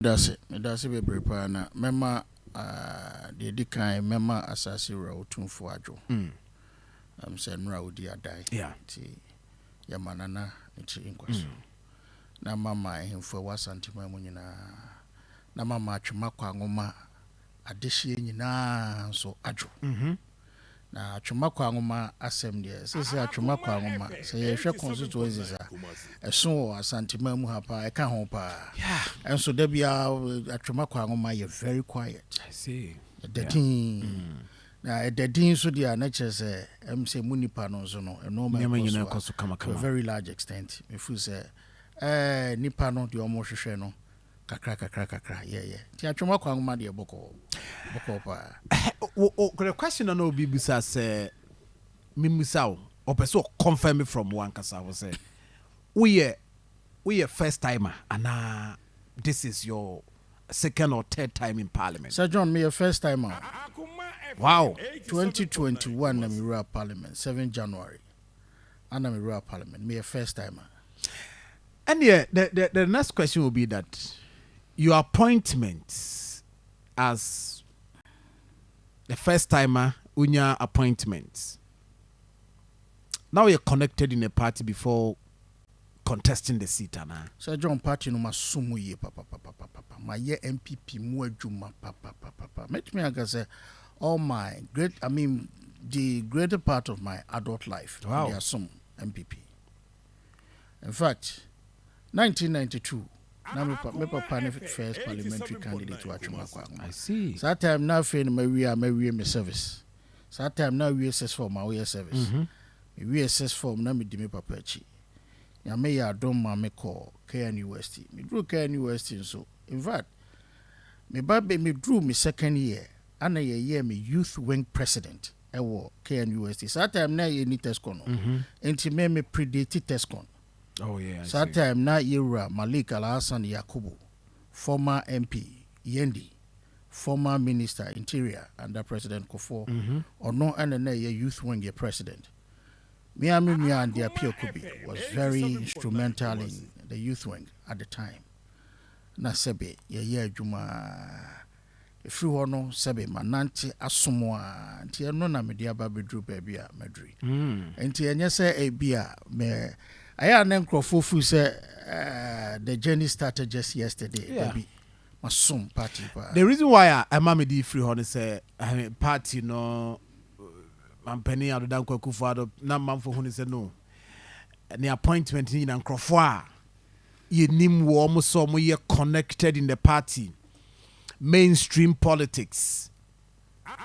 That's it be prepare na mema the dikan mema asasi ra otumfo adwo. Say nra odi adai. Yeah. Ti yamanana nti inkwaso. Na mama ehemfo wasantima mu nyina. Na mama atwema kwa ngoma adehye nyina so adwo. Na atwema kwa ngoma asem de sese atwema kwa ngoma se yehwe constituencies a eso asantima mu hapa e ka ho pa. Yeah. And so there be atwema kwa ngoma you're very quiet. I see. The thing na the thing so dia na chese say munipa no so no no to a very large extent. If you say nipa no de omo hwehwe no kakra yeah. Ti atwema kwa ngoma de boko pa. The question on obi bisa say mimusa o person confirm from one kasa we say we first timer and this is your second or third time in parliament. Sir John, me a first timer. Wow. 2021 na me rule parliament 7 January. And na me rule parliament me a first timer. And yeah, the next question will be that your appointment as the first timer unya appointment. Now you're connected in a party before contesting the seat ana. Sir John party no masumu ye papa. My ye MPP mu adwuma papa. Make me say all my the greater part of my adult life. Wow. They assume MPP. In fact, 1992 na me papa first parliamentary candidate to Achuma. I see. So that time now fin my service. So that time now we assess for my service. We assess form na me di me papa chi. Ya me ya don ma me call KN University. Me drew KN University so. In fact, me baby me drew me second year. And a year me youth wing president. Ewo KN University. So that time na ye ni Tescon. Enti me predate Tescon. Oh yeah. So that time na Yura Malik Al-Hassan Yakubu, former MP Yendi, former Minister Interior under President Kofo, or no and a youth wing your president. Miami and the Appeal Kubi was very instrumental in the youth wing at the time. Na sebe ye juma if you no sebe mananti asomwa nti no na media ba bedru baby a medri. Nti enye se ebia me I am Nkrofo say the journey started just yesterday. Yeah. Baby, my party. The reason why I'm a free honey say party no, I'm penny out of Danko Kufado. Now man for who say no. And the appointment in Nkrofo, you nim almost so more connected in the party, mainstream politics.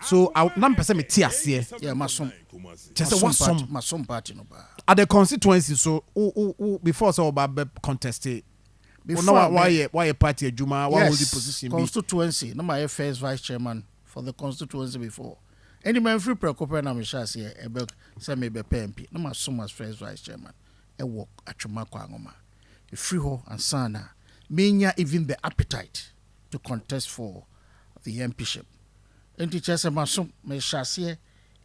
So I nam person me tears here. Yeah, my son. Just what some my son party no ba. At the constituency, so before so about contested. Before why a party a Juma? What was the position? Constituency. No, my first vice chairman for the constituency before. Any man free preoccupy na me shas here. Ebe say me be PMP. No, my son was first vice chairman. E work at Chuma kwa ngoma. E free ho and sana. Menya even the appetite to contest for the MPship. And teachers say my son me shas here.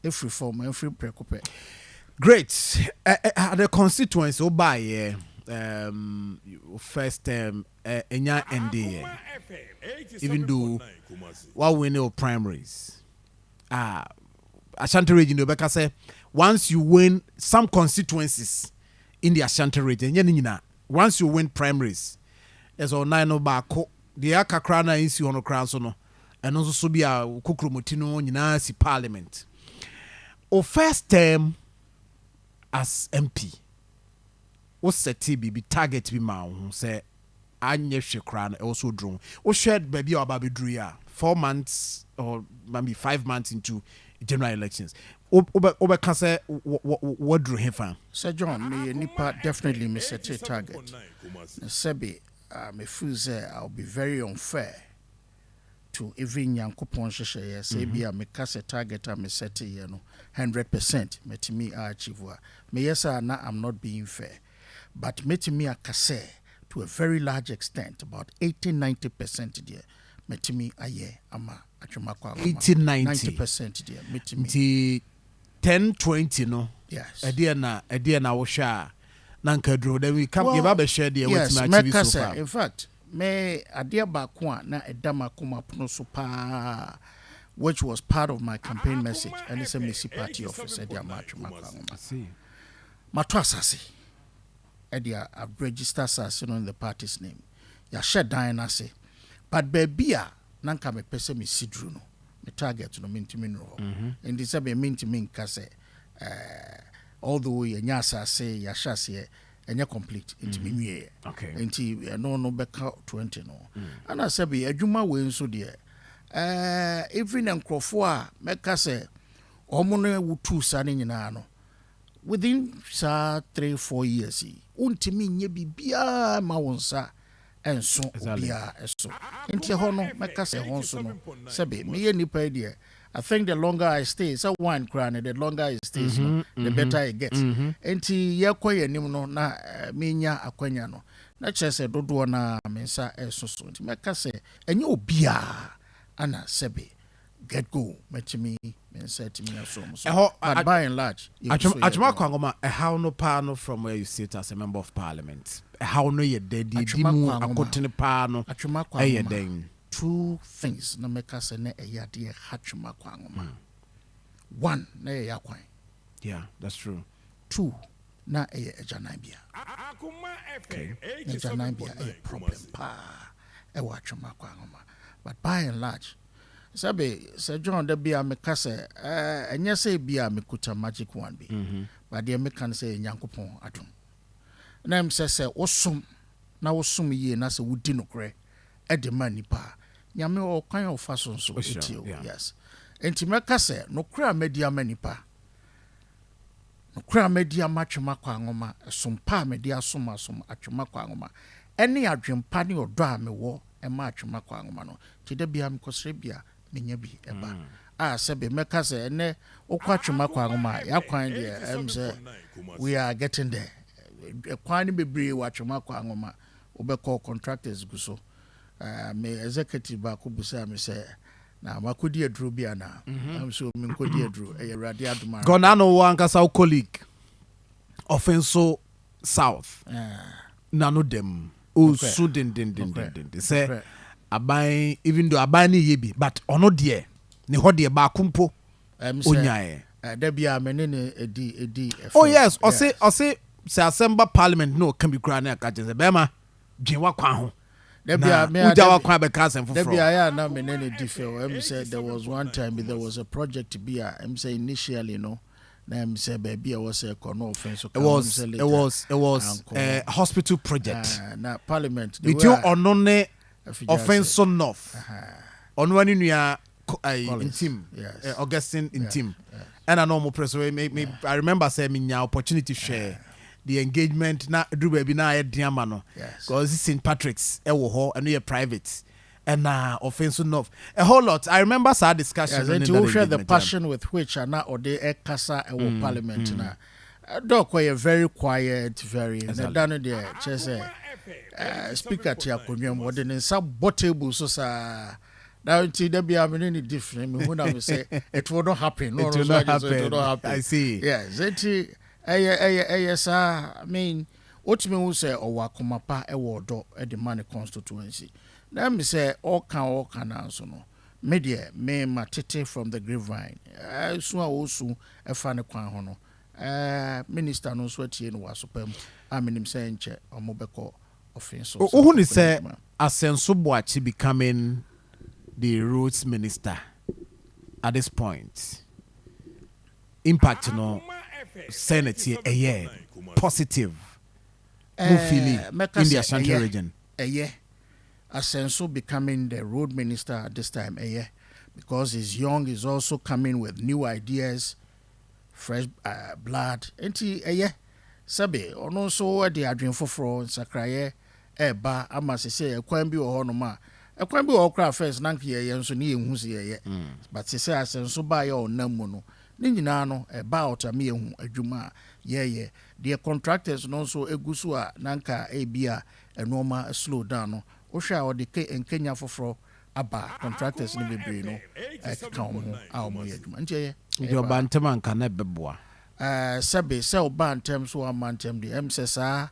Every form, every preoccupy. Great. The constituency obey first term enya NDA. Even though while we know primaries. Ashanti region Obeka say once you win some constituencies in the Ashanti region, once you win primaries, there's all nine obako the akakra na insi ono kran so no. And also so be a kukromotino nyina si parliament. O first term as MP, o seti be target be ma say anye hwekra na also drone. O shared baby or baby drew 4 months or maybe 5 months into general elections. Obe can say what drew him fan. Sir John, me nipa definitely me set a target. Sebi me feel say I'll be very unfair to even Yankopon Sheshe, say be a me cast a target and me set it, 100%. Met me achieve. Me yes, I'm not being fair, but met me a casse to a very large extent, about 80-90% there. Met me a year, ama achumakwa 80-90% there. Met me 10-20 no. Yes. A dear na washa. Nankadro, then we come give up a share there with my TV so far. In fact, me adia bakwa na edama kuma pono so pa, which was part of my campaign message, and it's a Missy Party office at the Matchuma. See. Matwasasi. Edia, I've registered as in the party's name. Ya shed dying I say. But babia, nanka me pese me sidruno. Me target no minti minro. And this be minti min kase. Although ye nyasa say ya shasi and ya complete into me. Okay. Inti no beka 20 no. And I said be a juma way so dear. Even and crofwa meka say omune wutu sani nyina no. Within 3-4 years, untimi nye bibia ma wonsa enso bia eso. Enti hono meka se honso no. Sebe me ye nipa die. I think the longer I stay, so one crown, the longer it stays, no, the better it gets. Enti ye koye nim no na menya akwanya no. Na chese dodo na mensa eso so. Enti meka se enye obia ana sebe get go metimi mensa timi aso so. But by and large, Achuma kwangoma how no pa no from where you sit as a member of parliament. How no ye dedi dimu akotene pa no. Achuma kwangoma. Two things na meka se na eyade hachuma kwangoma. One na yakwan. Yeah, that's true. Two na ejanabia. Okay. Ejanabia a problem pa e wachuma kwangoma. But by and large, sabe Sir John de bia meka se enye se bia mekuta magic one bi. But dey meka se nyankopon adom. Na em se osum na osum ye na se wudi nokre e de manipa. Nyame o kwan o faso so etio. Yes. Enti meka se nokre media manipa. Nokre media matwema kwa ngoma sompa media soma atwema kwa ngoma. Ene adwempa ne odo a mewo e ma atwema kwa ngoma no. Ti de bia mkosre bia menya bi eba. Sebe meka se ene okwa atwema kwa ngoma yakwan de say we are getting there. Kwan bebre wa atwema kwa ngoma obekọ contractors guso. Me executive back busa me say na makodi adru bia na am so me nkodi adru e rade aduma gona no wankasa colleague offenso south na no dem o so den say aban even though aban ni yebi but ono de ne ho de ba kumpo onyae da bia me ne edi oh yes o say Assembly Parliament no can be granted a kaje bema dwenwa kwa ho ujawa kwa be kasen for ya na me ne differ said there was one time there was a project to be say initially no na say baby I was a no offense it was a hospital project na parliament between onone offense enough ono ani nua intim Augustine intim and a normal press I remember say me nya opportunity share the engagement na do baby na diama no because it's St. Patrick's ho and we private and offense enough a whole lot. I remember our discussion and to share the passion with which are not or they kasa parliament na doc were very quiet very done there just speaker to akonwam what in some table so sa now until there be any different me when I say it will not happen it will not happen I see yes it yes I mean ultimately we say Akoma pa e wodo e the man constituency let me say all can answer no media me matete from the grapevine so also e fa ne kwan ho no minister no so atie no wasopam aminim say nche omobeko offense so who ni say Asenso Boachi becoming the roads minister at this point impact no Senate here a year positive in the Ashanti region a year Asenso becoming the road minister at this time a year because he's young, he's also coming with new ideas, fresh blood enti a year sabe ono so de adwen foforo sakraye eba ama se kwan bi wo no ma ekwan bi wo kra first nank ye nso ne ehu se ye but se Asenso ba ye onam no ni nyina no about me ehu adwuma ye the contractors no so egusu a nanka ebia enoma slow down no wo hwa o de Kenya foforo aba contractors ni bebre no ka ho a o mo ye adwuma ntie ye your bantam kan na beboa sabe se o bantem so amantem de emsesa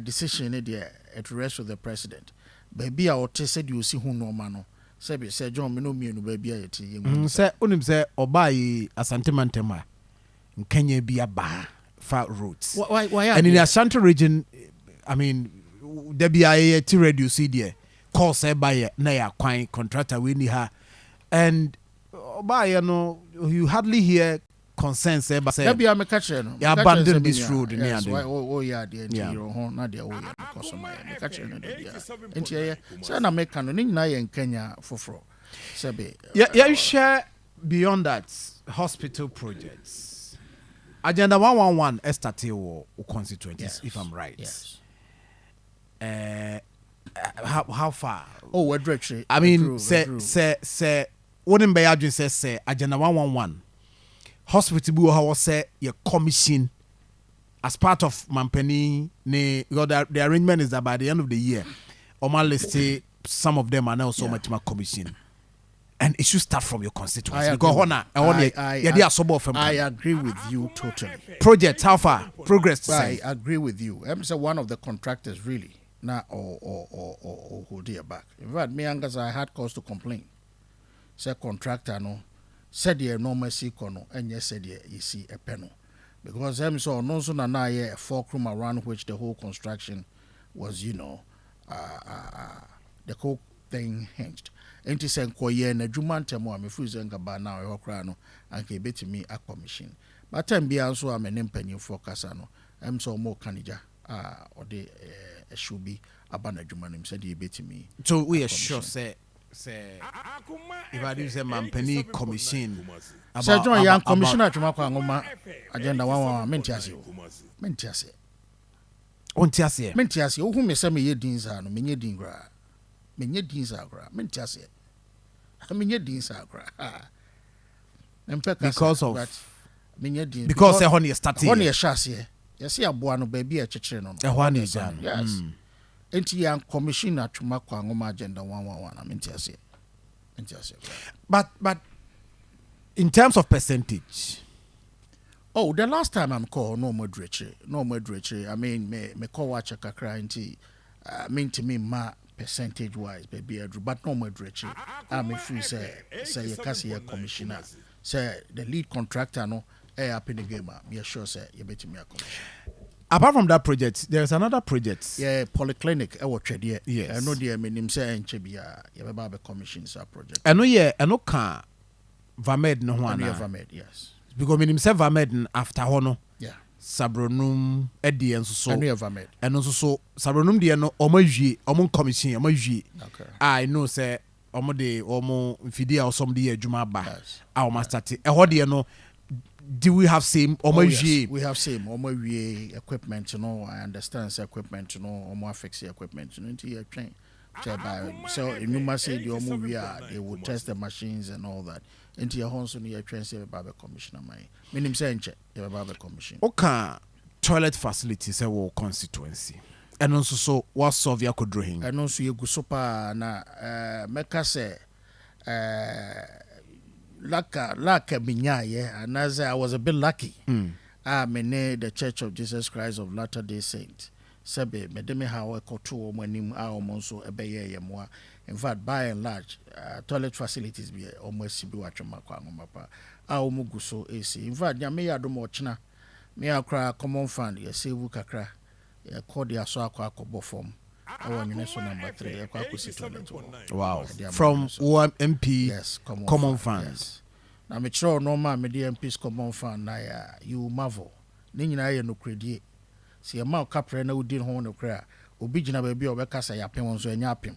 decision ne de it rests with the president baby a wote said you see who no man no say John me no me no baby a yeti say unim say obai asante mantema Kenya be a bar far roads. Why and in the Ashanti region, I mean, there be a radio CD call say by na quine contractor we need her, and by you hardly hear consent say but say there be a catcher no abandon this road in yes, why yeah the na dia oh yeah because my catcher no dia enti yeah say na make no ni na in Kenya foforo say be yeah share beyond that hospital projects. Agenda 111 estate or constituencies, if I'm right. Yes. How far? Oh, what direction? I mean, say, wouldn't be agent say Agenda 111 hospital be how say your commission as part of Mampeni. The arrangement is that by the end of the year, let's say some of them are now so much more commission. And it should start from your constituency. I agree with you totally. Project, how far? Progress. I agree with you. I'm one of the contractors really. Now or hold your back. In fact, me and I had cause to complain. Say contractor no said the enormous kono and yes said you see a panel. Because I'm so no so na a fulcrum around which the whole construction was, the whole thing hinged. Enti se nkoye na dwuma ntemo a mefuze ngaba na o hokra no anka betimi commission but time bia nso a mene mpanyimfo kasa no em so mo kanija ode eshubi aba na dwuma nim se de betimi so we are sure say if I do say mampani commission about John Young commissioner dwuma kwa ngoma agenda 111 mentiase mentiase ohu me se me ye din za no menye din gra menye din sagra mentiase menye din sagra because of menye din because say honey starting honey shase yes aboa no ba bia chekere no yes enti yan commission atwuma kwa ngoma agenda 111 mentiase but in terms of percentage the last time I'm called no moderate I mean me call watch kakra enti mean to me ma percentage wise baby but no moderate I'm free say you can see a commissioner say the lead contractor no up in the game be sure say you bet me a commission. Apart from that project there's another project polyclinic I watch there yes I know the meaning say enchebia you be commissions a project I know can vamed no one vamed yes because meaning say vamed after hono sabronum edi enso so vamed and also so sabronum de no omawie omon commission omawie I know say omode omo mfidi or some dey adwuma ba our master te e ho de no do we have same omawie we have same omawie equipment no I understand say equipment no omo affix equipment no nti you train so you must say the omawie they will test the machines and all that into your home so near train say barber commissioner my minim say nche your barber commission okay toilet facilities say wo constituency and also so what solve ya kodro hin and also you go super na meka say laka binya and as I was a bit lucky mene the Church of Jesus Christ of Latter-day Saints sebe medeme ha we koto omanim a omonso ebeye yemwa. In fact, by and large, toilet facilities be almost be watching my kwangomapa. Muguso AC. In fact, ya me ya do mochna. Me akra common fund, ya save kakra. Ya call ya so akwa kobo form. Our UNESCO number 3, ya kwa toilet. Wow. From OMP yes, common fund. Yes. Na me sure normal me MP's common fund na ya you marvel. Ni nyina ye no credit. Si ya ma kapre na udin ho no kra. Obi gina ba bi obekasa ya pem won so enya apem.